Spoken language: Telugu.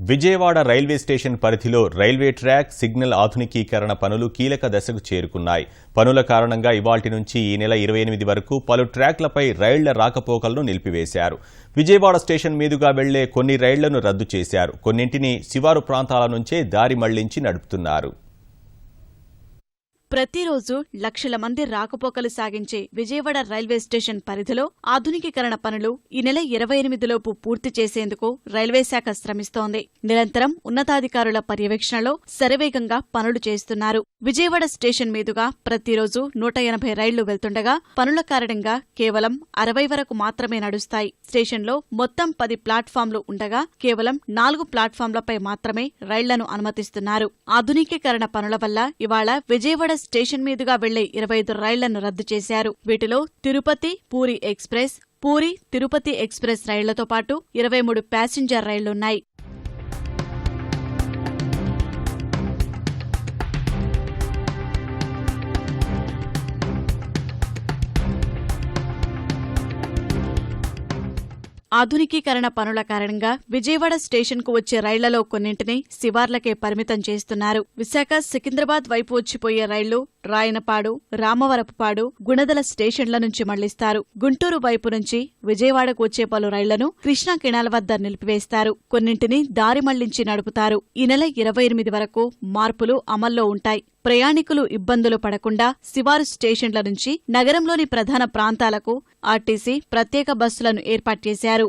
విజయవాడ రైల్వే స్టేషన్ పరిధిలో రైల్వే ట్రాక్ సిగ్నల్ ఆధునికీకరణ పనులు కీలక దశకు చేరుకున్నాయి. పనుల కారణంగా ఇవాల్టి నుంచి ఈ నెల 28 వరకు పలు ట్రాక్లపై రైళ్ల రాకపోకలను నిలిపివేశారు. విజయవాడ స్టేషన్ మీదుగా వెళ్లే కొన్ని రైళ్లను రద్దు చేశారు. కొన్నింటిని శివారు ప్రాంతాల నుంచే దారి మళ్లించి నడుపుతున్నారు. ప్రతిరోజు లక్షల మంది రాకపోకలు సాగించే విజయవాడ రైల్వే స్టేషన్ పరిధిలో ఆధునికీకరణ పనులు ఈ నెల 28లోపు పూర్తి చేసేందుకు రైల్వే శాఖ శ్రమిస్తోంది. నిరంతరం ఉన్నతాధికారుల పర్యవేక్షణలో శరవేగంగా పనులు చేస్తున్నారు. విజయవాడ స్టేషన్ మీదుగా ప్రతిరోజు 180 రైళ్లు వెళ్తుండగా పనుల కారణంగా కేవలం 60 వరకు మాత్రమే నడుస్తాయి. స్టేషన్లో మొత్తం 10 ప్లాట్ఫామ్లు ఉండగా కేవలం 4 ప్లాట్ఫామ్లపై మాత్రమే రైళ్లను అనుమతిస్తున్నారు. ఆధునికీకరణ పనుల వల్ల ఇవాళ విజయవాడ స్టేషన్ మీదుగా వెళ్లే 25 రైళ్లను రద్దు చేశారు. వీటిలో తిరుపతి పూరీ ఎక్స్ప్రెస్, పూరీ తిరుపతి ఎక్స్ప్రెస్ రైళ్లతో పాటు 23 ప్యాసింజర్ రైళ్లున్నాయి. ఆధునికీకరణ పనుల కారణంగా విజయవాడ స్టేషన్కు వచ్చే రైళ్లలో కొన్నింటిని శివార్లకే పరిమితం చేస్తున్నారు. విశాఖ సికింద్రాబాద్ వైపు వచ్చిపోయే రైళ్లు రాయనపాడు, రామవరపుపాడు, గుణదల స్టేషన్ల నుంచి మళ్లిస్తారు. గుంటూరు వైపు నుంచి విజయవాడకు వచ్చే పలు రైళ్లను కృష్ణా కెనాల్ వద్ద నిలిపివేస్తారు. కొన్నింటిని దారి మళ్లించి నడుపుతారు. ఈ నెల 28 వరకు మార్పులు అమల్లో ఉంటాయి. ప్రయాణికులు ఇబ్బందులు పడకుండా శివారు స్టేషన్ల నుంచి నగరంలోని ప్రధాన ప్రాంతాలకు ఆర్టీసీ ప్రత్యేక బస్సులను ఏర్పాటు చేశారు.